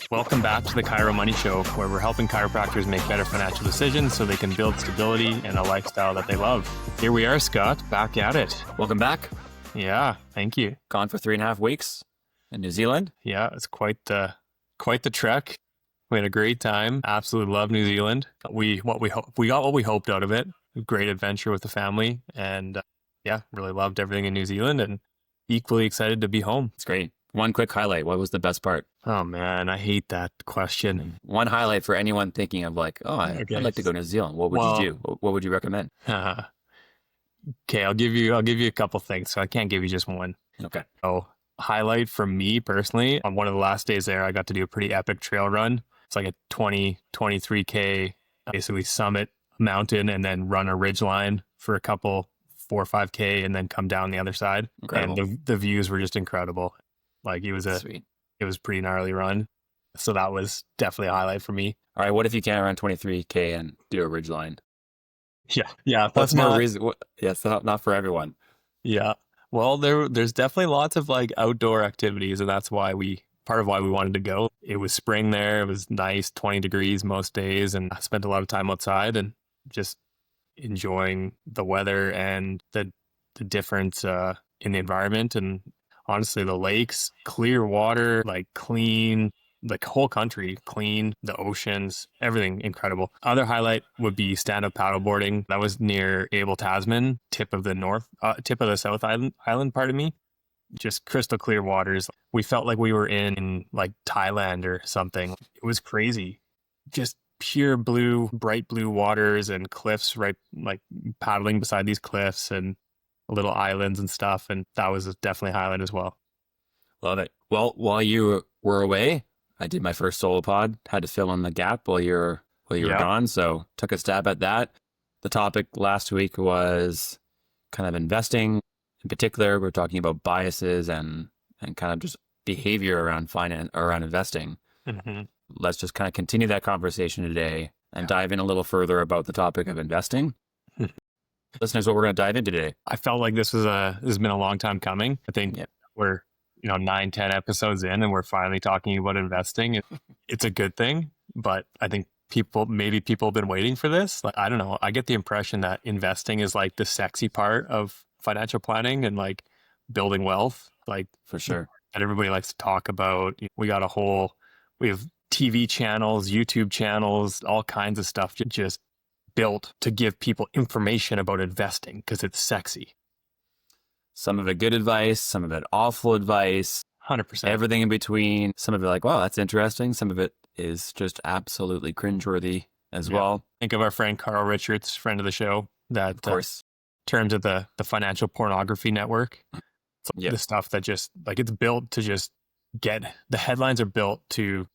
Welcome back to the Chiro Money Show, where we're helping chiropractors make better financial decisions so they can build stability and a lifestyle that they love. Here we are, Scott, back at it. Welcome back. Yeah, thank you. Gone for 3.5 weeks in New Zealand. Yeah, it's quite the trek. We had a great time. Absolutely love New Zealand. We got what we hoped out of it. Great adventure with the family, and really loved everything in New Zealand, and equally excited to be home. It's great. One quick highlight. What was the best part? Oh man, I hate that question. One highlight for anyone thinking of like, I'd like to go to New Zealand. What would you do? What would you recommend? Okay, I'll give you a couple things. So I can't give you just one. Okay. So highlight for me personally, on one of the last days there, I got to do a pretty epic trail run. It's like a 23K, basically summit mountain and then run a ridge line for a couple 4 or 5K and then come down the other side. Incredible. And the views were just incredible. Like it was Sweet. It was a pretty gnarly run. So that was definitely a highlight for me. All right. What if you can't run 23K and do a ridge line? Yeah. That's more reason. Yeah, it's not for everyone. Yeah. Well, there's definitely lots of like outdoor activities, and that's part of why we wanted to go. It was spring there. It was nice, 20 degrees most days, and I spent a lot of time outside and just enjoying the weather and the difference in the environment. And honestly, the lakes, clear water, like clean, like whole country, clean, the oceans, everything incredible. Other highlight would be stand-up paddleboarding. That was near Abel Tasman, tip of the South Island part of me. Just crystal clear waters. We felt like we were in like Thailand or something. It was crazy. Just pure blue, bright blue waters and cliffs, right? Like paddling beside these cliffs and little islands and stuff. And that was definitely a highlight as well. Love it. Well, while you were away, I did my first solo pod, had to fill in the gap while you were gone. So took a stab at that. The topic last week was kind of investing. In particular, we're talking about biases and kind of just behavior around investing. Mm-hmm. Let's just kind of continue that conversation today and dive in a little further about the topic of investing. Listeners, what we're going to dive into today. I felt like this has been a long time coming. I think we're 9-10 episodes in and we're finally talking about investing. It's a good thing, but I think people have been waiting for this. Like, I don't know. I get the impression that investing is like the sexy part of financial planning and like building wealth, like for sure, that everybody likes to talk about. We have TV channels, YouTube channels, all kinds of stuff just built to give people information about investing because it's sexy. Some of it good advice, some of it awful advice, 100%. Everything in between. Some of it like, wow, that's interesting. Some of it is just absolutely cringeworthy as well. Think of our friend Carl Richards, friend of the show, that of course terms of the financial pornography network. It's the stuff that just like it's built to just the headlines are built to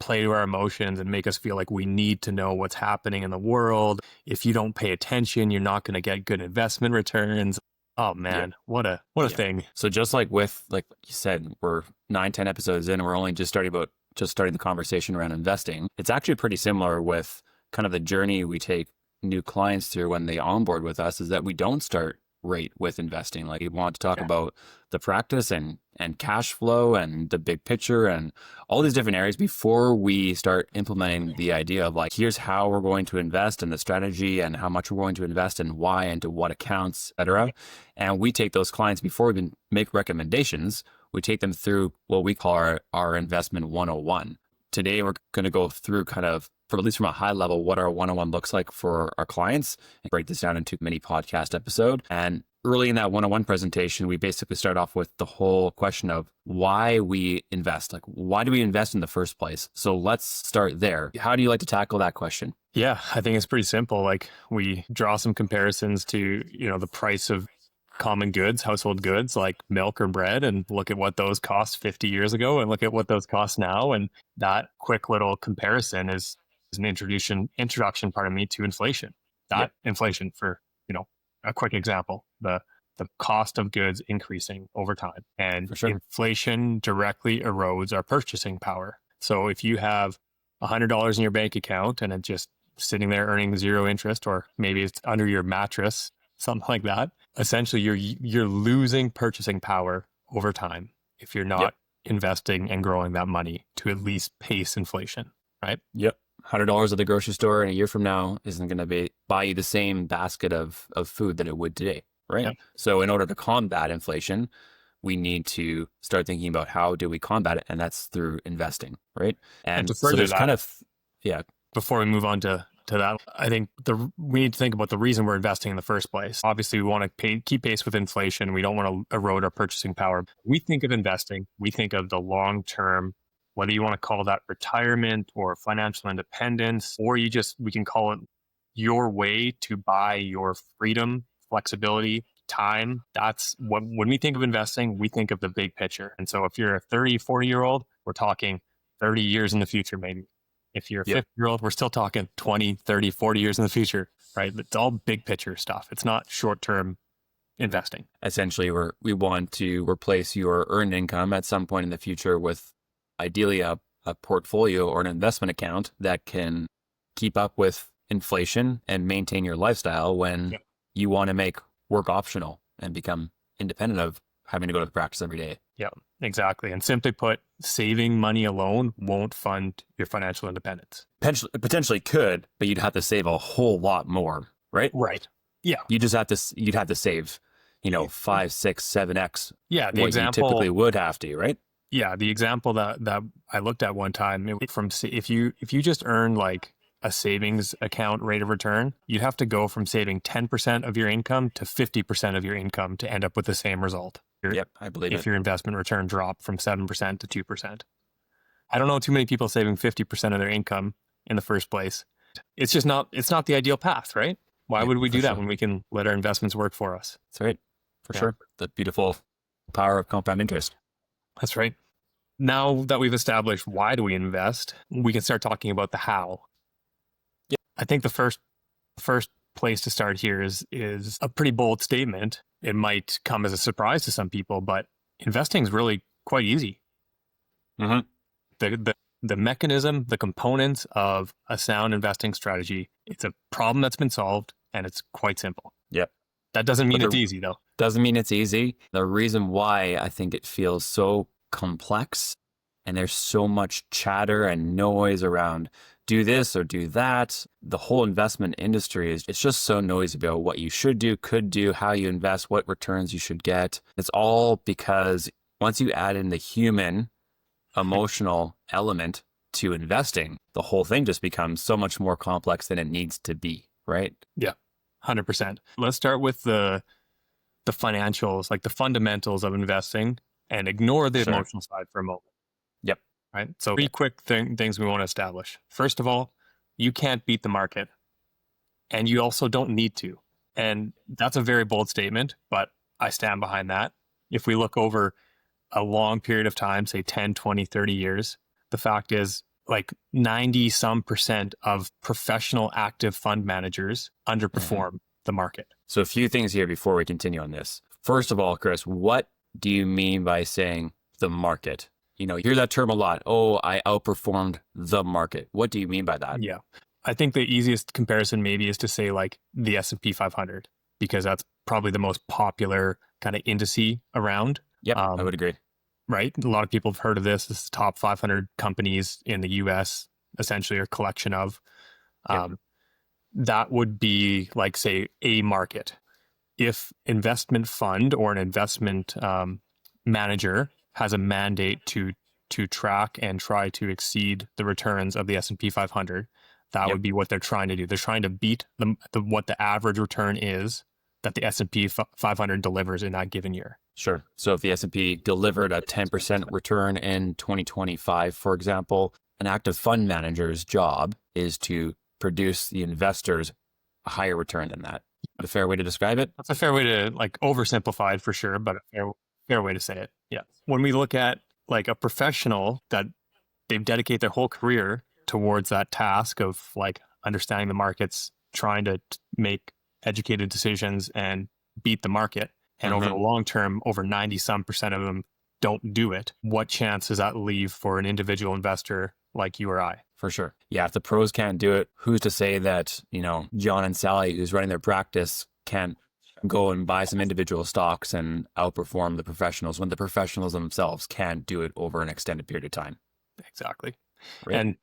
play to our emotions and make us feel like we need to know what's happening in the world. If you don't pay attention, you're not going to get good investment returns. Oh man, what a thing. So just like you said, we're 9-10 episodes in and we're only just starting the conversation around investing. It's actually pretty similar with kind of the journey we take new clients through when they onboard with us, is that we don't start right with investing. Like we want to talk about the practice and cash flow and the big picture and all these different areas before we start implementing the idea of like, here's how we're going to invest and the strategy and how much we're going to invest and why and to what accounts, et cetera. And we take those clients before we even make recommendations. We take them through what we call our investment 101. Today, we're going to go through kind of, at least from a high level, what our 101 looks like for our clients and break this down into a mini podcast episode. And early in that 101 presentation, we basically start off with the whole question of why we invest. Like, why do we invest in the first place? So let's start there. How do you like to tackle that question? Yeah, I think it's pretty simple. Like we draw some comparisons to, the price of common goods, household goods like milk or bread, and look at what those cost 50 years ago and look at what those cost now. And that quick little comparison is an introduction to inflation. Inflation, for a quick example, the cost of goods increasing over time, and inflation directly erodes our purchasing power. So if you have $100 in your bank account and it's just sitting there earning zero interest, or maybe it's under your mattress, something like that, essentially you're losing purchasing power over time if you're not investing and growing that money to at least pace inflation, right? Yep. $100 at the grocery store in a year from now isn't going to buy you the same basket of food that it would today, right? Yep. So in order to combat inflation, we need to start thinking about how do we combat it, and that's through investing, right? And to so further there's that, kind of, yeah, before we move on to that, I think we need to think about the reason we're investing in the first place. Obviously, we want to keep pace with inflation. We don't want to erode our purchasing power. We think of investing, we think of the long term, whether you want to call that retirement or financial independence, or we can call it your way to buy your freedom, flexibility, time. That's when we think of investing, we think of the big picture. And so if you're a 30, 40-year-old, we're talking 30 years in the future, maybe. If you're a 50-year-old, we're still talking 20, 30, 40 years in the future, right? It's all big picture stuff. It's not short-term investing. Essentially, we want to replace your earned income at some point in the future with ideally a portfolio or an investment account that can keep up with inflation and maintain your lifestyle when you want to make work optional and become independent of having to go to the practice every day. Yeah, exactly. And simply put, saving money alone won't fund your financial independence. Potentially could, but you'd have to save a whole lot more, right? Right. Yeah. You'd have to save, 5, 6, 7x. Yeah. The what example you typically would have to, right? Yeah. The example that I looked at one time, if you just earn like a savings account rate of return, you'd have to go from saving 10% of your income to 50% of your income to end up with the same result. Yep, I believe if your investment return dropped from 7% to 2%. I don't know too many people saving 50% of their income in the first place. It's not the ideal path, right? Why would we do that when we can let our investments work for us? That's right. For sure. The beautiful power of compound interest. That's right. Now that we've established why do we invest, we can start talking about the how. I think the first place to start here is a pretty bold statement. It might come as a surprise to some people, but investing is really quite easy. Mm-hmm. The mechanism, the components of a sound investing strategy, it's a problem that's been solved and it's quite simple. Yep. That doesn't mean it's easy though. Doesn't mean it's easy. The reason why I think it feels so complex and there's so much chatter and noise around do this or do that. The whole investment industry it's just so noisy about what you should do, could do, how you invest, what returns you should get. It's all because once you add in the human emotional element to investing, the whole thing just becomes so much more complex than it needs to be, right? Yeah, 100%. Let's start with the financials, like the fundamentals of investing, and ignore the emotional side for a moment. Yep. Right. So 3 quick things we want to establish. First of all, you can't beat the market and you also don't need to. And that's a very bold statement, but I stand behind that. If we look over a long period of time, say 10, 20, 30 years, the fact is like 90 some % of professional active fund managers underperform the market. So a few things here before we continue on this. First of all, Chris, what do you mean by saying the market? You hear that term a lot. Oh, I outperformed the market. What do you mean by that? Yeah. I think the easiest comparison maybe is to say like the S&P 500, because that's probably the most popular kind of indice around. Yep, I would agree. Right? A lot of people have heard of this. This is the top 500 companies in the US, essentially, or collection of. That would be like, say, a market. If investment fund or an investment manager has a mandate to track and try to exceed the returns of the S&P 500, that would be what they're trying to do. They're trying to beat what the average return is that the S&P 500 delivers in that given year. Sure. So if the S&P delivered a 10% return in 2025, for example, an active fund manager's job is to produce the investors a higher return than that. A fair way to describe it? That's a fair way to, like, oversimplified for sure, but a fair way to say it. Yeah. When we look at like a professional that they've dedicated their whole career towards that task of like understanding the markets, trying to make educated decisions and beat the market. And over the long term, over 90 some % of them don't do it. What chance does that leave for an individual investor like you or I? For sure. Yeah. If the pros can't do it, who's to say that, John and Sally, who's running their practice, can't go and buy some individual stocks and outperform the professionals when the professionals themselves can't do it over an extended period of time. Exactly. Right? And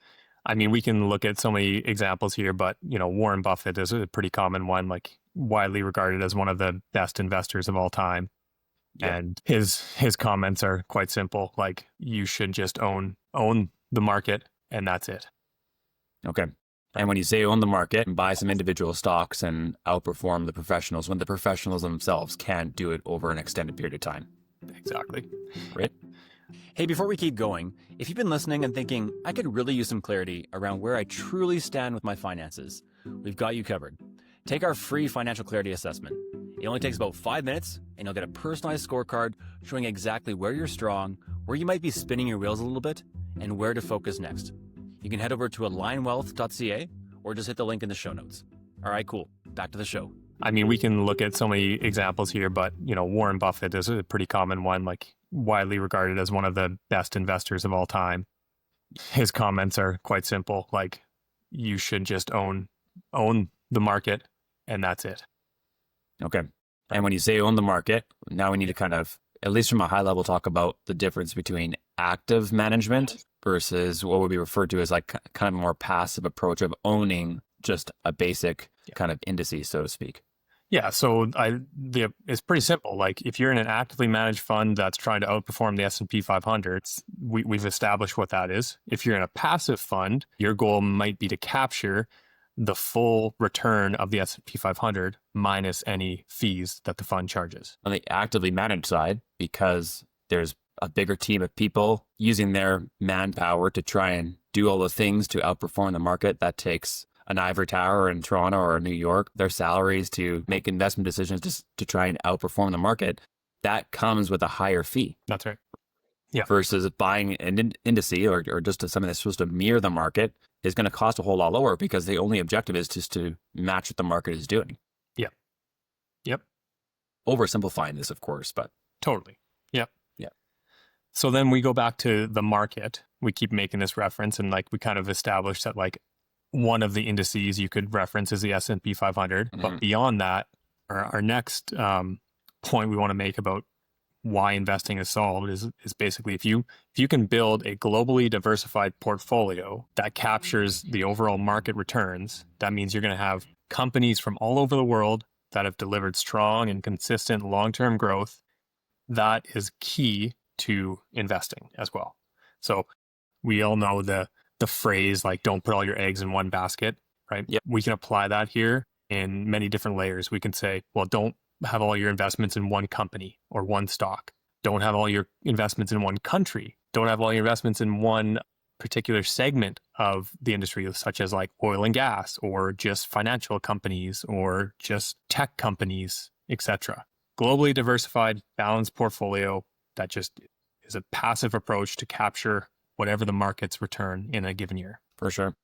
I mean, we can look at so many examples here, but Warren Buffett is a pretty common one, like widely regarded as one of the best investors of all time. Yep. And his comments are quite simple, like you should just own the market and that's it. Okay. And when you say own the market and buy some individual stocks and outperform the professionals when the professionals themselves can't do it over an extended period of time. Exactly. Right? Hey, before we keep going, if you've been listening and thinking, I could really use some clarity around where I truly stand with my finances, we've got you covered. Take our free financial clarity assessment. It only takes about 5 minutes, and you'll get a personalized scorecard showing exactly where you're strong, where you might be spinning your wheels a little bit, and where to focus next. You can head over to alignwealth.ca or just hit the link in the show notes. All right, cool. Back to the show. I mean, we can look at so many examples here, but Warren Buffett is a pretty common one, like widely regarded as one of the best investors of all time. His comments are quite simple, like you should just own the market and that's it. Okay. And when you say own the market, now we need to kind of, at least from a high level, talk about the difference between active management versus what would be referred to as like kind of a more passive approach of owning just a basic kind of indices, so to speak. Yeah, so it's pretty simple. Like if you're in an actively managed fund that's trying to outperform the S&P 500, we've established what that is. If you're in a passive fund, your goal might be to capture the full return of the S&P 500 minus any fees that the fund charges. On the actively managed side, because there's a bigger team of people using their manpower to try and do all the things to outperform the market, that takes an ivory tower in Toronto or New York, their salaries to make investment decisions just to try and outperform the market, that comes with a higher fee. That's right. Yeah. Versus buying an indice or just something that's supposed to mirror the market is going to cost a whole lot lower because the only objective is just to match what the market is doing. Yeah. Yep. Oversimplifying this, of course, but totally. Yep. Yeah. So then we go back to the market. We keep making this reference, and like we kind of established that like one of the indices you could reference is the S&P 500. Mm-hmm. But beyond that, our next point we want to make about why investing is solved is basically if you can build a globally diversified portfolio that captures the overall market returns, that means you're going to have companies from all over the world that have delivered strong and consistent long-term growth. That is key to investing as well. So we all know the phrase like don't put all your eggs in one basket, right? Yep. We can apply that here in many different layers. We can say, well, don't have all your investments in one company or one stock. Don't have all your investments in one country. Don't have all your investments in one particular segment of the industry, such as like oil and gas or just financial companies or just tech companies, etc. Globally diversified, balanced portfolio that just is a passive approach to capture whatever the market's return in a given year. for sure.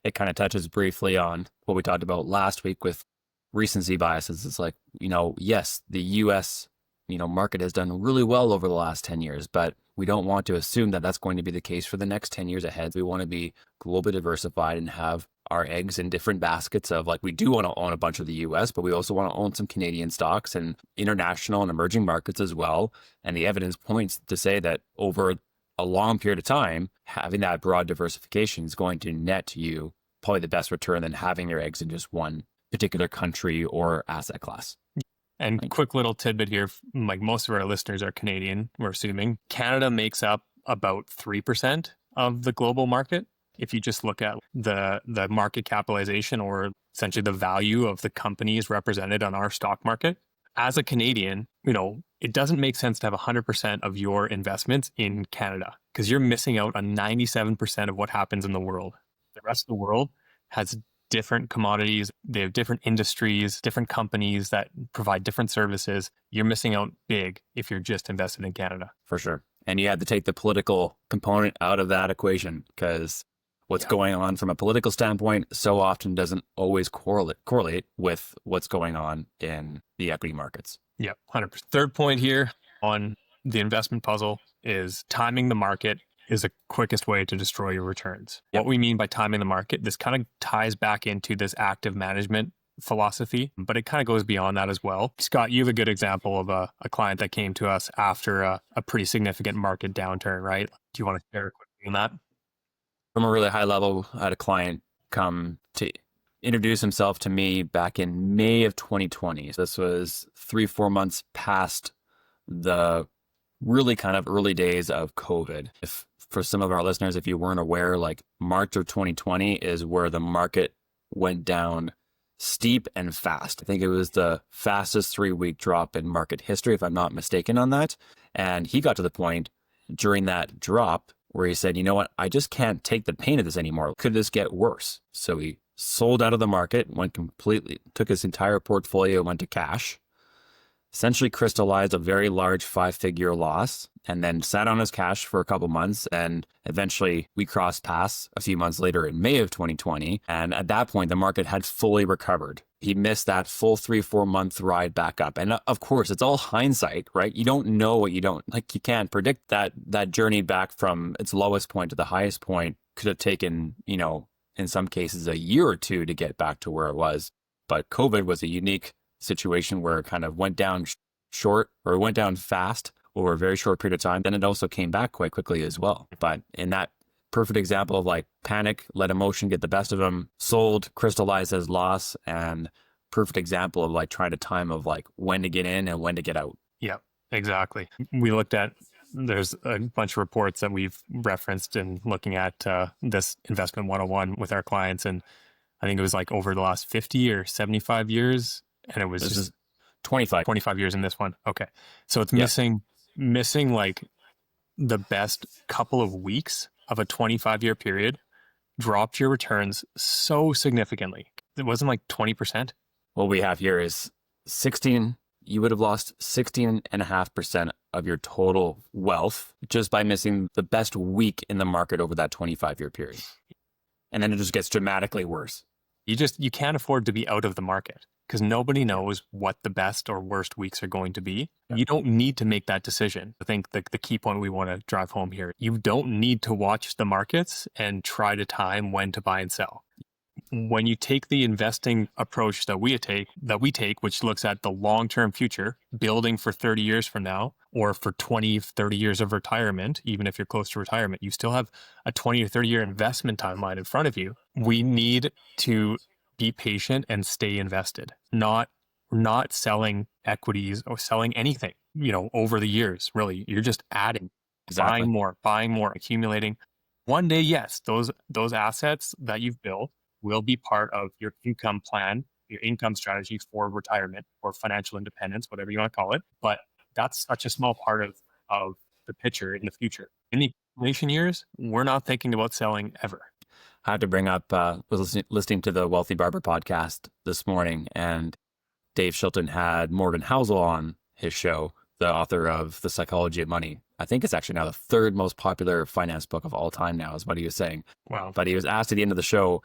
It kind of touches briefly on what we talked about last week with recency biases. It's like, yes, the US, market has done really well over the last 10 years, but we don't want to assume that that's going to be the case for the next 10 years ahead. We want to be globally diversified and have our eggs in different baskets of like, we do want to own a bunch of the US, but we also want to own some Canadian stocks and international and emerging markets as well. And the evidence points to say that over a long period of time, having that broad diversification is going to net you probably the best return than having your eggs in just one particular country or asset class. And quick little tidbit here, like most of our listeners are Canadian, we're assuming. Canada makes up about 3% of the global market. If you just look at the market capitalization or essentially the value of the companies represented on our stock market. As a Canadian, it doesn't make sense to have 100% of your investments in Canada because you're missing out on 97% of what happens in the world. The rest of the world has different commodities, they have different industries, different companies that provide different services. You're missing out big if you're just invested in Canada. For sure. And you had to take the political component out of that equation because what's going on from a political standpoint so often doesn't always correlate with what's going on in the equity markets. Yeah, 100%. Third point here on the investment puzzle is timing the market is the quickest way to destroy your returns. What we mean by timing the market, this kind of ties back into this active management philosophy, but it kind of goes beyond that as well. Scott, you have a good example of a client that came to us after a pretty significant market downturn, right? Do you want to share quickly on that? From a really high level, I had a client come to introduce himself to me back in May of 2020. This was 3-4 months past the really kind of early days of COVID. If for some of our listeners, if you weren't aware, like March of 2020 is where the market went down steep and fast. I think it was the fastest 3-week drop in market history, if I'm not mistaken on that. And he got to the point during that drop where he said, you know what, I just can't take the pain of this anymore. Could this get worse? So he sold out of the market, took his entire portfolio, went to cash, essentially crystallized a very large 5-figure loss, and then sat on his cash for a couple months. And eventually we crossed paths a few months later in May of 2020. And at that point, the market had fully recovered. He missed that full 3-4 month ride back up. And of course, it's all hindsight, right? You don't know what you don't, like you can't predict that journey back from its lowest point to the highest point could have taken, in some cases a year or two to get back to where it was. But COVID was a unique situation where it kind of went down went down fast over a very short period of time. Then it also came back quite quickly as well. But in that perfect example of like panic, let emotion get the best of him, sold, crystallized as loss, and perfect example of like trying to time of like when to get in and when to get out. Yeah, exactly. There's a bunch of reports that we've referenced in looking at this investment 101 with our clients. And I think it was like over the last 50 or 75 years. And it was This just is 25 years in this one. Okay. So it's missing like the best couple of weeks of a 25-year period, dropped your returns so significantly. It wasn't like 20%. What we have here is you would have lost 16.5% of your total wealth just by missing the best week in the market over that 25-year period. And then it just gets dramatically worse. You can't afford to be out of the market because nobody knows what the best or worst weeks are going to be. Yeah. You don't need to make that decision. I think the key point we want to drive home here, you don't need to watch the markets and try to time when to buy and sell. When you take the investing approach that we take, which looks at the long-term future, building for 30 years from now, or for 20, 30 years of retirement, even if you're close to retirement, you still have a 20 or 30-year investment timeline in front of you. We need to be patient and stay invested, not selling equities or selling anything, over the years. Really, you're just adding, Exactly. buying more, accumulating. One day, yes, those assets that you've built will be part of your income plan, your income strategy for retirement or financial independence, whatever you want to call it. But that's such a small part of the picture in the future. In the accumulation years, we're not thinking about selling ever. I had to bring up, was listening to the Wealthy Barber podcast this morning, and Dave Shilton had Morgan Housel on his show, the author of The Psychology of Money. I think it's actually now the third most popular finance book of all time now, is what he was saying. Wow. But he was asked at the end of the show,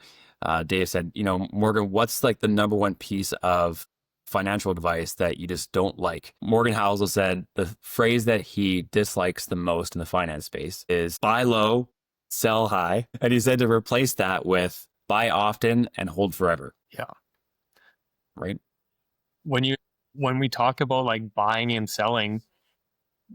Dave said, Morgan, what's like the number one piece of financial advice that you just don't like? Morgan Housel said the phrase that he dislikes the most in the finance space is buy low, sell high. And he said to replace that with buy often and hold forever. Yeah. Right. When we talk about like buying and selling,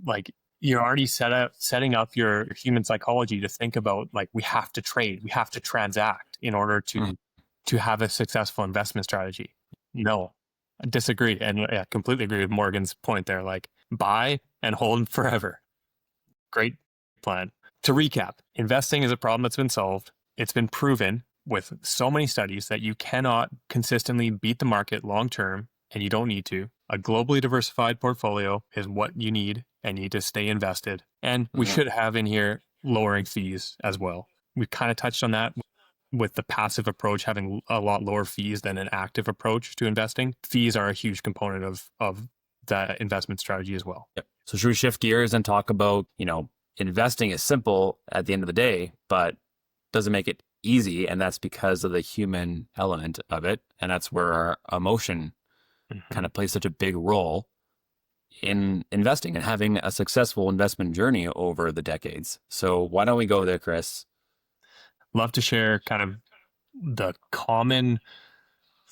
like you're already setting up your human psychology to think about like, we have to trade, we have to transact in order to have a successful investment strategy. No, I disagree. And I completely agree with Morgan's point there. Like buy and hold forever. Great plan. To recap, investing is a problem that's been solved. It's been proven with so many studies that you cannot consistently beat the market long-term, and you don't need to. A globally diversified portfolio is what you need, and you need to stay invested. And we should have in here lowering fees as well. We kind of touched on that with the passive approach having a lot lower fees than an active approach to investing. Fees are a huge component of the investment strategy as well. Yep. So should we shift gears and talk about, investing is simple at the end of the day, but doesn't make it easy. And that's because of the human element of it. And that's where our emotion kind of plays such a big role in investing and having a successful investment journey over the decades. So why don't we go there, Chris? Love to share kind of the common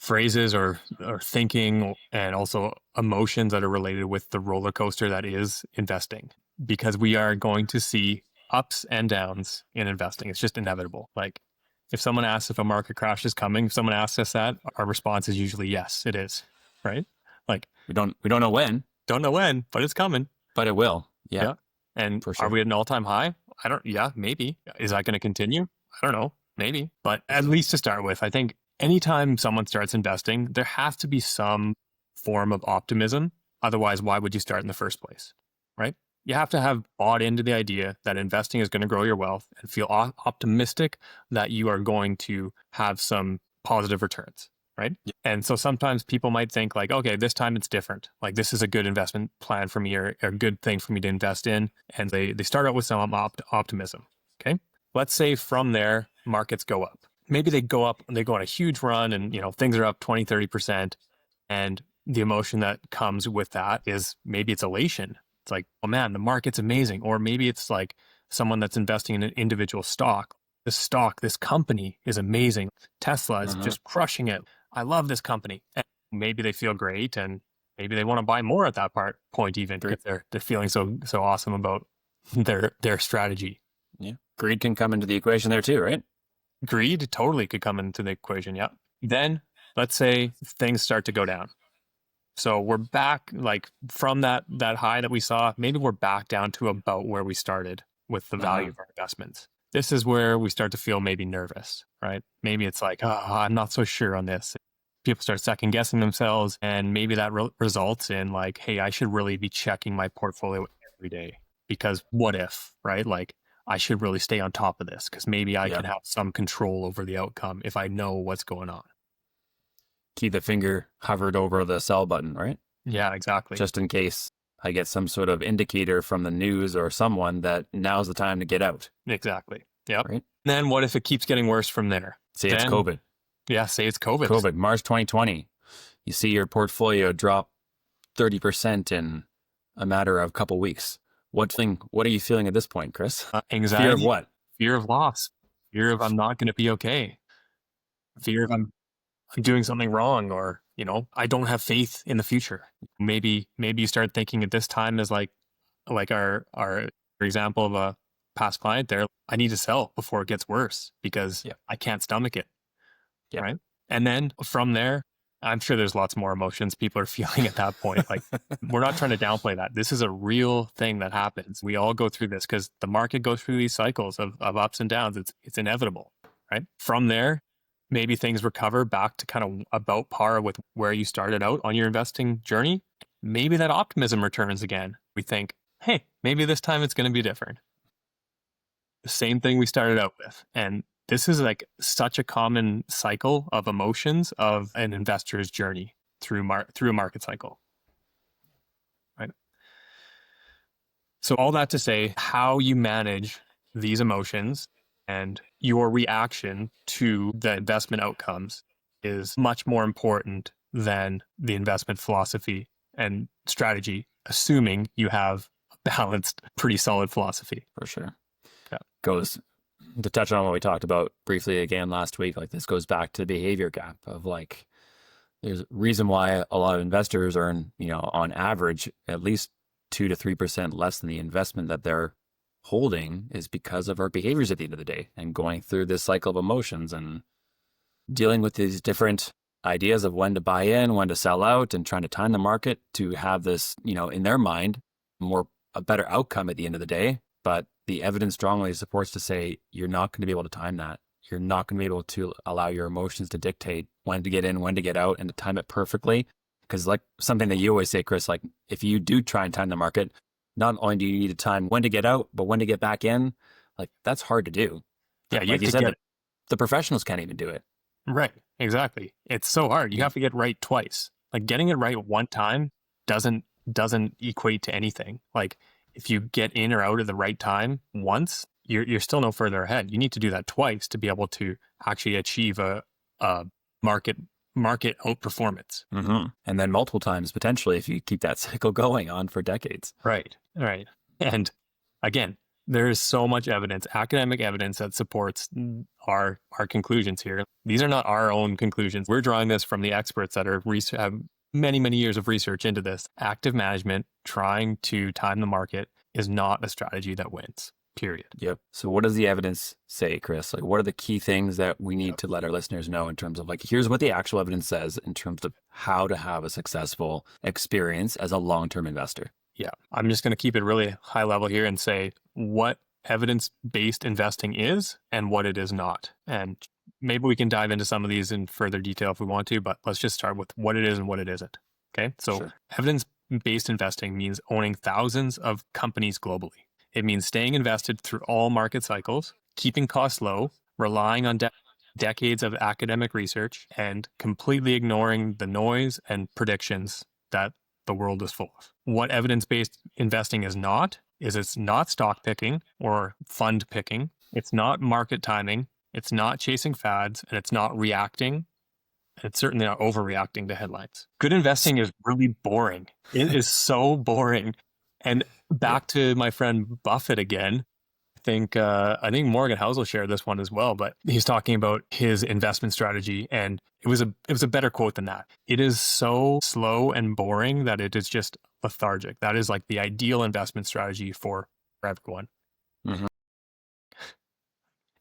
phrases or thinking and also emotions that are related with the roller coaster that is investing, because we are going to see ups and downs in investing. It's just inevitable. Like if someone asks if a market crash is coming, if someone asks us that, our response is usually yes, it is. Right? Like We don't know when, don't know when, but it's coming. but it will. Yeah, Yeah. And for are sure. we at an all-time high? Yeah, maybe. Is that going to continue? I don't know. Maybe. But at least to start with, I think anytime someone starts investing, there has to be some form of optimism. Otherwise, why would you start in the first place? Right? You have to have bought into the idea that investing is going to grow your wealth and feel optimistic that you are going to have some positive returns. Right. And so sometimes people might think like, okay, this time it's different. Like this is a good investment plan for me or a good thing for me to invest in. And they start out with some optimism. Okay. Let's say from there, markets go up. Maybe they go up and they go on a huge run and, things are up 20, 30%. And the emotion that comes with that is maybe it's elation. It's like, oh man, the market's amazing. Or maybe it's like someone that's investing in an individual stock. This company is amazing. Tesla is just crushing it. I love this company. And maybe they feel great and maybe they want to buy more at that point even if they're feeling so awesome about their strategy. Yeah. Greed can come into the equation there too, right? Greed totally could come into the equation. Yeah. Then let's say things start to go down. So we're back like from that high that we saw, maybe we're back down to about where we started with the value of our investments. This is where we start to feel maybe nervous, right? Maybe it's like, oh, I'm not so sure on this. People start second guessing themselves. And maybe that results in like, hey, I should really be checking my portfolio every day because what if, right? Like I should really stay on top of this because maybe I can have some control over the outcome if I know what's going on. Keep the finger hovered over the sell button, right? Yeah, exactly. Just in case I get some sort of indicator from the news or someone that now's the time to get out. Exactly. Yep. Right. Then what if it keeps getting worse from there? It's COVID. Yeah, say it's COVID. COVID, March 2020. You see your portfolio drop 30% in a matter of a couple weeks. What are you feeling at this point, Chris? Anxiety. Fear of what? Fear of loss. Fear of I'm not going to be okay. Fear of I'm doing something wrong or, I don't have faith in the future. Maybe you start thinking at this time as like our example of a past client there, I need to sell before it gets worse because I can't stomach it. Yeah. Right. And then from there, I'm sure there's lots more emotions people are feeling at that point. Like we're not trying to downplay that. This is a real thing that happens. We all go through this because the market goes through these cycles of ups and downs. It's inevitable. Right. From there, maybe things recover back to kind of about par with where you started out on your investing journey. Maybe that optimism returns again. We think, hey, maybe this time it's going to be different. The same thing we started out with. And this is like such a common cycle of emotions of an investor's journey through a market cycle. Right. So all that to say, how you manage these emotions and your reaction to the investment outcomes is much more important than the investment philosophy and strategy, assuming you have a balanced, pretty solid philosophy. For sure. Yeah. Goes to touch on what we talked about briefly again last week. Like this goes back to the behavior gap of like, there's a reason why a lot of investors earn, on average, at least 2 to 3% less than the investment that they're holding is because of our behaviors at the end of the day and going through this cycle of emotions and dealing with these different ideas of when to buy in, when to sell out, and trying to time the market to have this, in their mind, a better outcome at the end of the day. But the evidence strongly supports to say you're not going to be able to time that. You're not going to be able to allow your emotions to dictate when to get in, when to get out, and to time it perfectly. Because like something that you always say, Chris, like if you do try and time the market, not only do you need to time when to get out, but when to get back in, like that's hard to do. Yeah, like you said, the professionals can't even do it. Right, exactly. It's so hard. You have to get right twice. Like getting it right one time doesn't equate to anything. Like if you get in or out at the right time once, you're still no further ahead. You need to do that twice to be able to actually achieve a market outperformance. Mm-hmm. And then multiple times potentially if you keep that cycle going on for decades. Right. And again, There is so much evidence, academic evidence that supports our conclusions here. These are not our own conclusions. We're drawing this from the experts that have many years of research into this. Active management, trying to time the market, is not a strategy that wins. Period. Yep. So what does the evidence say, Chris? Like, what are the key things that we need to let our listeners know in terms of like, here's what the actual evidence says in terms of how to have a successful experience as a long-term investor? Yeah. I'm just going to keep it really high level here and say what evidence-based investing is and what it is not. And maybe we can dive into some of these in further detail if we want to, but let's just start with what it is and what it isn't. Okay. So Sure. Evidence-based investing means owning thousands of companies globally. It means staying invested through all market cycles, keeping costs low, relying on decades of academic research, and completely ignoring the noise and predictions that the world is full of. What evidence-based investing is not, is it's not stock picking or fund picking. It's not market timing. It's not chasing fads, and it's not reacting. And it's certainly not overreacting to headlines. Good investing is really boring. It is so boring. And back to my friend Buffett again. I think Morgan Housel shared this one as well, but he's talking about his investment strategy, and it was a better quote than that. It is so slow and boring that it is just lethargic. That is like the ideal investment strategy for everyone. Mm-hmm.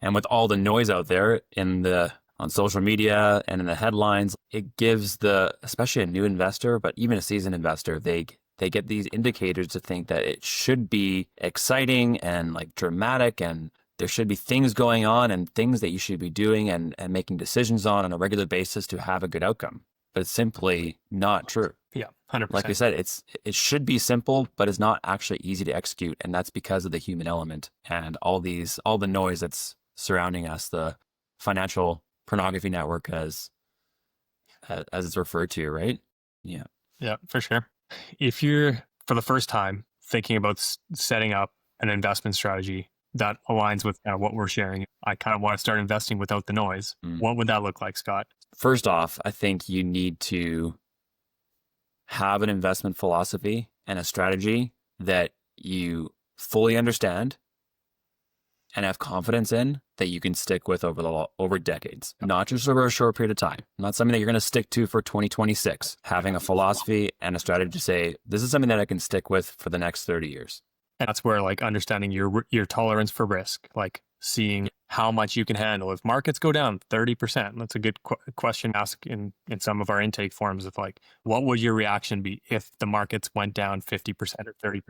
And with all the noise out there on social media and in the headlines, it gives especially a new investor, but even a seasoned investor, they get these indicators to think that it should be exciting and like dramatic, and there should be things going on and things that you should be doing and making decisions on a regular basis to have a good outcome. But it's simply not true. Yeah, 100%. Like we said, it should be simple, but it's not actually easy to execute. And that's because of the human element and all the noise that's surrounding us, the financial pornography network as it's referred to, right? Yeah. Yeah, for sure. If you're, for the first time, thinking about setting up an investment strategy that aligns with what we're sharing, I kind of want to start investing without the noise. What would that look like, Scott? First off, I think you need to have an investment philosophy and a strategy that you fully understand and have confidence in, that you can stick with over decades, not just over a short period of time, not something that you're going to stick to for 2026, having a philosophy and a strategy to say, this is something that I can stick with for the next 30 years. And that's where like understanding your tolerance for risk, like seeing how much you can handle. If markets go down 30%, that's a good question to ask in some of our intake forms of like, what would your reaction be if the markets went down 50% or 30%?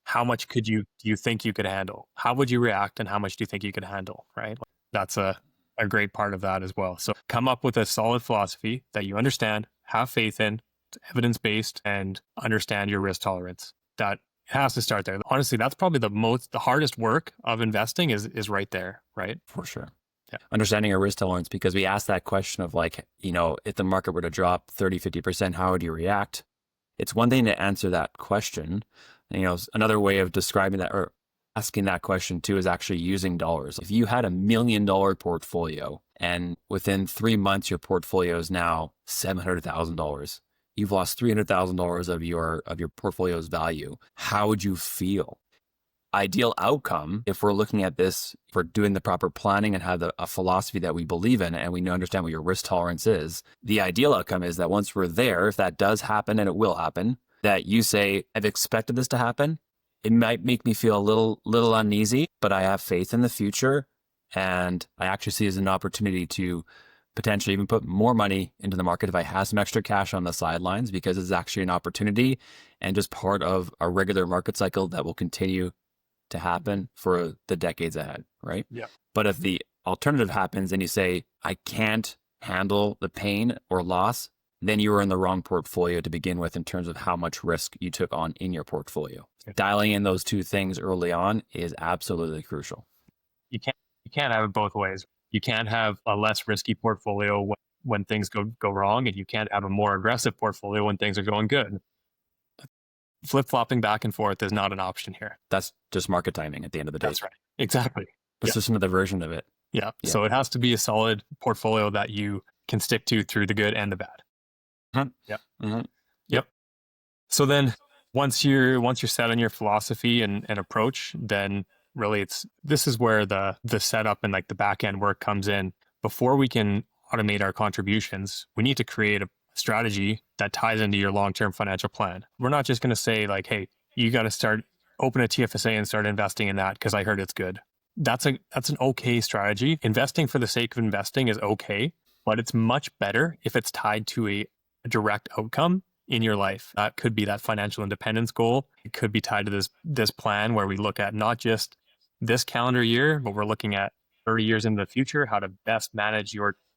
How much do you think you could handle? How would you react, and how much do you think you could handle, right? That's a great part of that as well. So come up with a solid philosophy that you understand, have faith in, evidence-based, and understand your risk tolerance. That has to start there. Honestly, that's probably the hardest work of investing is right there, right? For sure. Yeah. Understanding your risk tolerance, because we asked that question of like, if the market were to drop 30, 50%, how would you react? It's one thing to answer that question. Another way of describing that or asking that question too is actually using dollars. If you had $1 million portfolio and within 3 months your portfolio is now $700,000, you've lost $300,000 of your portfolio's value. How would you feel? Ideal outcome, if we're looking at this, if we're doing the proper planning and have a philosophy that we believe in and we understand what your risk tolerance is, the ideal outcome is that once we're there, if that does happen, and it will happen, that you say, I've expected this to happen. It might make me feel a little uneasy, but I have faith in the future. And I actually see it as an opportunity to potentially even put more money into the market if I have some extra cash on the sidelines, because it's actually an opportunity and just part of a regular market cycle that will continue to happen for the decades ahead, right? Yeah. But if the alternative happens and you say, I can't handle the pain or loss, then you were in the wrong portfolio to begin with in terms of how much risk you took on in your portfolio. Okay. Dialing in those two things early on is absolutely crucial. You can't have it both ways. You can't have a less risky portfolio when things go wrong, and you can't have a more aggressive portfolio when things are going good. Flip-flopping back and forth is not an option here. That's just market timing at the end of the day. That's right. Exactly. That's just another version of it. Yeah. So it has to be a solid portfolio that you can stick to through the good and the bad. Mm-hmm. Yep. Mm-hmm. Yep. So then Once you're set on your philosophy and approach, then really this is where the setup and like the back end work comes in. Before we can automate our contributions, we need to create a strategy that ties into your long-term financial plan. We're not just going to say like, hey, you got to open a TFSA and start investing in that because I heard it's good. That's an okay strategy. Investing for the sake of investing is okay, but it's much better if it's tied to a direct outcome in your life. That could be that financial independence goal. It could be tied to this plan where we look at not just this calendar year, but we're looking at 30 years into the future, how to best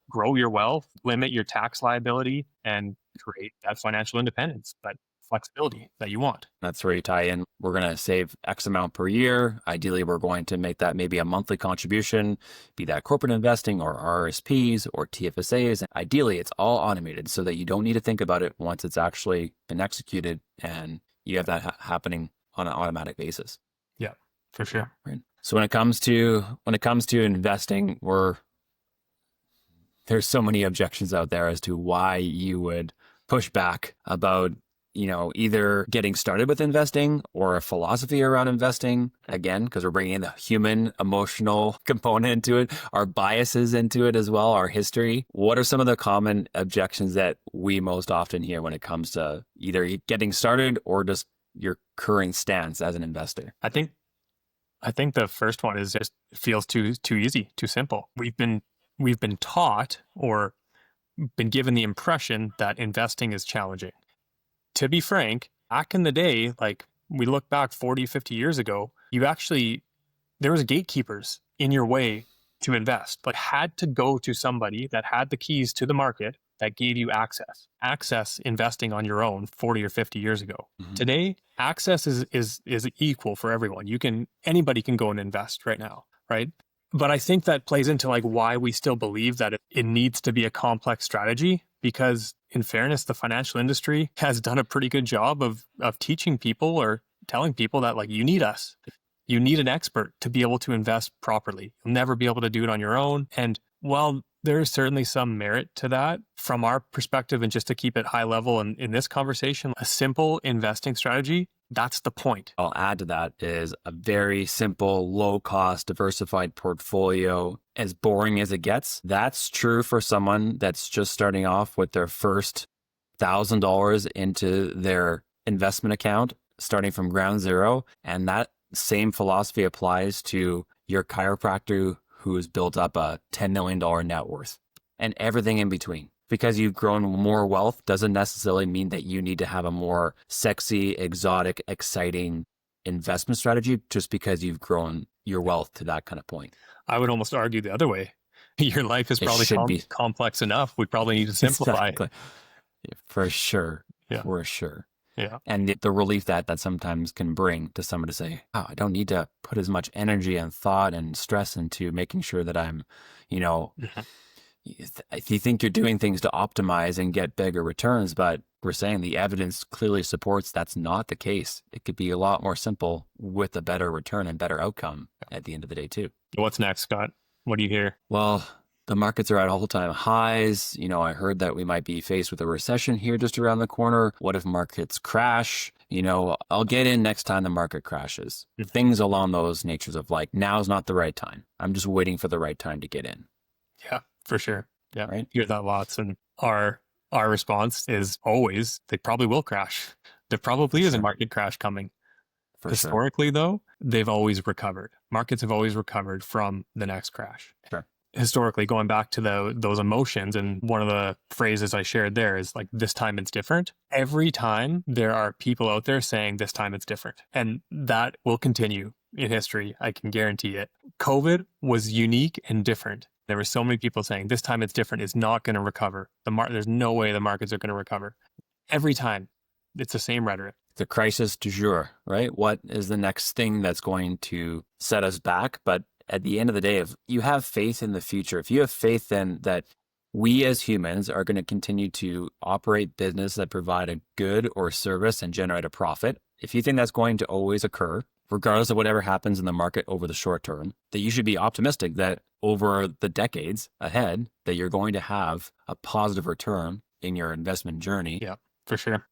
grow your wealth, limit your tax liability, and create that financial independence, that flexibility that you want. That's where you tie in. We're going to save X amount per year. Ideally, we're going to make that maybe a monthly contribution, be that corporate investing or RSPs or TFSAs. Ideally, it's all automated so that you don't need to think about it once it's actually been executed, and you have that happening on an automatic basis. Yeah, for sure. Right. So when it comes to investing, there's so many objections out there as to why you would push back about, either getting started with investing or a philosophy around investing. Again, because we're bringing in the human emotional component into it, our biases into it as well, our history. What are some of the common objections that we most often hear when it comes to either getting started or just your current stance as an investor? I think the first one is just it feels too easy, too simple. We've been taught or been given the impression that investing is challenging. To be frank, back in the day, like we look back 40, 50 years ago, there was gatekeepers in your way to invest, like had to go to somebody that had the keys to the market that gave you access investing on your own 40 or 50 years ago. Mm-hmm. Today, access is equal for everyone. Anybody can go and invest right now, right? But I think that plays into like why we still believe that it needs to be a complex strategy, because in fairness, the financial industry has done a pretty good job of teaching people or telling people that like you need us. You need an expert to be able to invest properly. You'll never be able to do it on your own. And while there is certainly some merit to that from our perspective, and just to keep it high level in this conversation, a simple investing strategy, that's the point. I'll add to that is a very simple, low cost, diversified portfolio. As boring as it gets, that's true for someone that's just starting off with their first $1,000 into their investment account, starting from ground zero. And that same philosophy applies to your chiropractor who's built up a $10 million net worth and everything in between. Because you've grown more wealth doesn't necessarily mean that you need to have a more sexy, exotic, exciting investment strategy just because you've grown your wealth to that kind of point. I would almost argue the other way. Your life is probably complex enough. We probably need to simplify. Exactly. For sure. Yeah. For sure. Yeah. And the relief that sometimes can bring to someone to say, oh, I don't need to put as much energy and thought and stress into making sure that I'm, if you think you're doing things to optimize and get bigger returns, but we're saying the evidence clearly supports that's not the case. It could be a lot more simple with a better return and better outcome at the end of the day too. What's next, Scott? What do you hear? Well, the markets are at all-time highs. I heard that we might be faced with a recession here just around the corner. What if markets crash? I'll get in next time the market crashes. Mm-hmm. Things along those natures of like, now's not the right time. I'm just waiting for the right time to get in. Yeah, for sure. Yeah, right. Hear that lots. And our response is always, they probably will crash. There probably is a market crash coming. Historically, though, they've always recovered. Markets have always recovered from the next crash. Sure. Historically, going back to those emotions, and one of the phrases I shared there is like, this time it's different. Every time there are people out there saying this time it's different. And that will continue in history. I can guarantee it. COVID was unique and different. There were so many people saying this time it's different. It's not going to recover. There's no way the markets are going to recover. Every time it's the same rhetoric. The crisis du jour, right? What is the next thing that's going to set us back? But at the end of the day, if you have faith in the future, if you have faith in that we as humans are going to continue to operate business that provide a good or service and generate a profit, if you think that's going to always occur, regardless of whatever happens in the market over the short term, that you should be optimistic that over the decades ahead, that you're going to have a positive return in your investment journey. Yeah, for sure.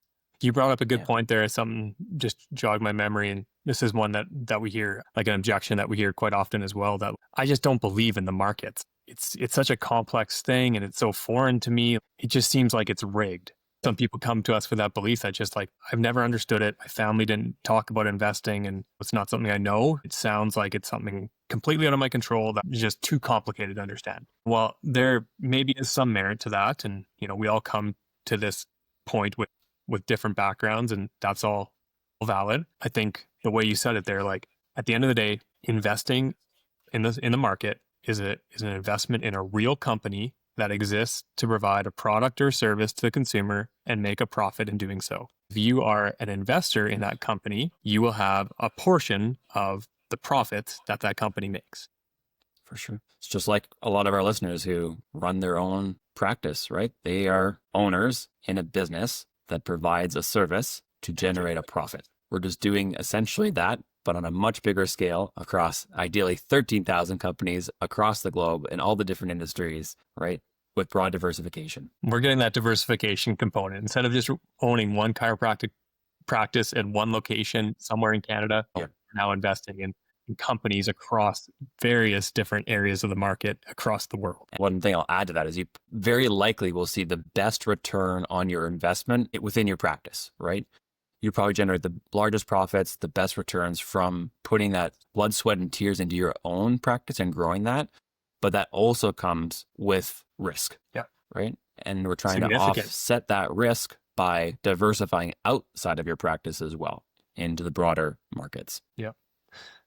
You brought up a good Yeah. point there. Something just jogged my memory. And this is one that we hear, like an objection that we hear quite often as well, that I just don't believe in the markets. It's such a complex thing and it's so foreign to me. It just seems like it's rigged. Some people come to us with that belief that just like, I've never understood it. My family didn't talk about investing and it's not something I know. It sounds like it's something completely out of my control that is just too complicated to understand. Well, there maybe is some merit to that. And, we all come to this point with different backgrounds and that's all valid. I think the way you said it there, like at the end of the day, investing in the market is an investment in a real company that exists to provide a product or service to the consumer and make a profit in doing so. If you are an investor in that company, you will have a portion of the profits that company makes. For sure. It's just like a lot of our listeners who run their own practice, right? They are owners in a business that provides a service to generate a profit. We're just doing essentially that, but on a much bigger scale across ideally 13,000 companies across the globe in all the different industries, right? With broad diversification. We're getting that diversification component. Instead of just owning one chiropractic practice at one location somewhere in Canada, Yeah. we're now investing in companies across various different areas of the market across the world. One thing I'll add to that is you very likely will see the best return on your investment within your practice, right? You probably generate the largest profits, the best returns from putting that blood, sweat, and tears into your own practice and growing that. But that also comes with risk, Yeah. right? And we're trying to Significant. offset that risk by diversifying outside of your practice as well into the broader markets.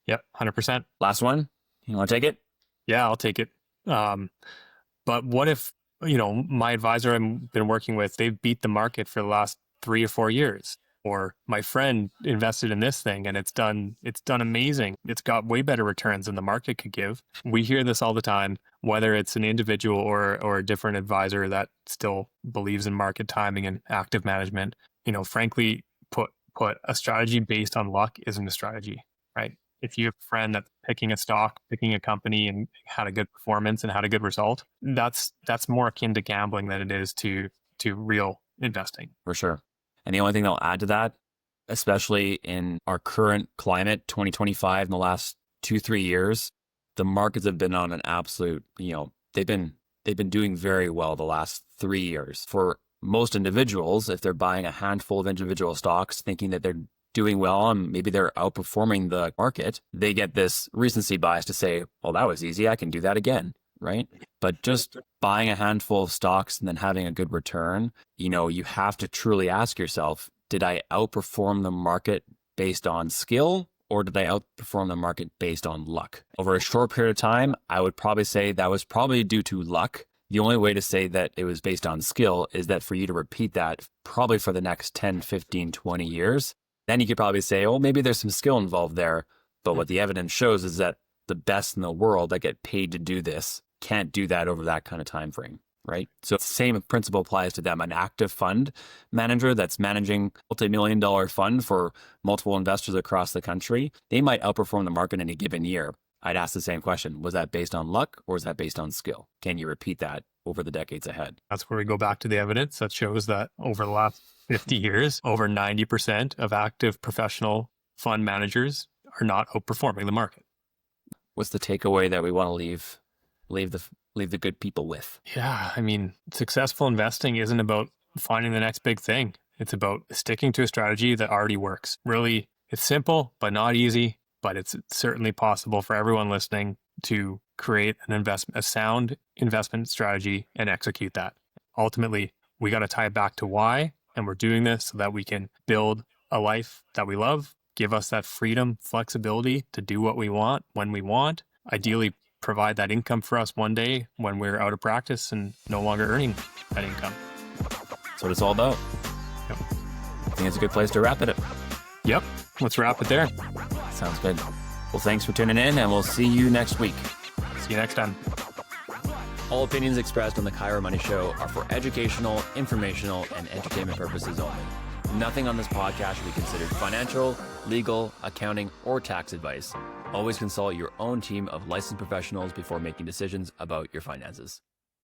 Yep, 100%. Last one, you want to take it? Yeah, I'll take it. But what if, my advisor I've been working with, they've beat the market for the last 3 or 4 years. Or my friend invested in this thing and it's done amazing. It's got way better returns than the market could give. We hear this all the time, whether it's an individual or a different advisor that still believes in market timing and active management. Frankly, put a strategy based on luck isn't a strategy, right? If you have a friend that's picking a stock, picking a company and had a good performance and had a good result, that's more akin to gambling than it is to real investing. For sure. And the only thing I'll add to that, especially in our current climate, 2025, in the last 2-3 years, the markets have been on an absolute, they've been doing very well the last 3 years. For most individuals, if they're buying a handful of individual stocks, thinking that they're doing well and maybe they're outperforming the market, they get this recency bias to say, well, that was easy. I can do that again. Right? But just buying a handful of stocks and then having a good return, you have to truly ask yourself, did I outperform the market based on skill or did I outperform the market based on luck? Over a short period of time, I would probably say that was probably due to luck. The only way to say that it was based on skill is that for you to repeat that probably for the next 10, 15, 20 years, then you could probably say, oh, maybe there's some skill involved there. But what the evidence shows is that the best in the world that get paid to do this can't do that over that kind of time frame, right? So the same principle applies to them. An active fund manager that's managing a multi-million-dollar fund for multiple investors across the country, they might outperform the market in a given year. I'd ask the same question. Was that based on luck or is that based on skill? Can you repeat that over the decades ahead? That's where we go back to the evidence that shows that over the last 50 years, over 90% of active professional fund managers are not outperforming the market. What's the takeaway that we want to leave the good people with? Yeah, successful investing isn't about finding the next big thing. It's about sticking to a strategy that already works. Really, it's simple, but not easy, but it's certainly possible for everyone listening to create a sound investment strategy and execute that. Ultimately, we got to tie it back to why, and we're doing this so that we can build a life that we love, give us that freedom, flexibility to do what we want when we want, ideally provide that income for us one day when we're out of practice and no longer earning that income. That's what it's all about. Yep. I think it's a good place to wrap it up. Yep. Let's wrap it there. Sounds good. Well, thanks for tuning in and we'll see you next week. See you next time. All opinions expressed on the Chiro Money Show are for educational, informational, and entertainment purposes only. Nothing on this podcast should be considered financial, legal, accounting, or tax advice. Always consult your own team of licensed professionals before making decisions about your finances.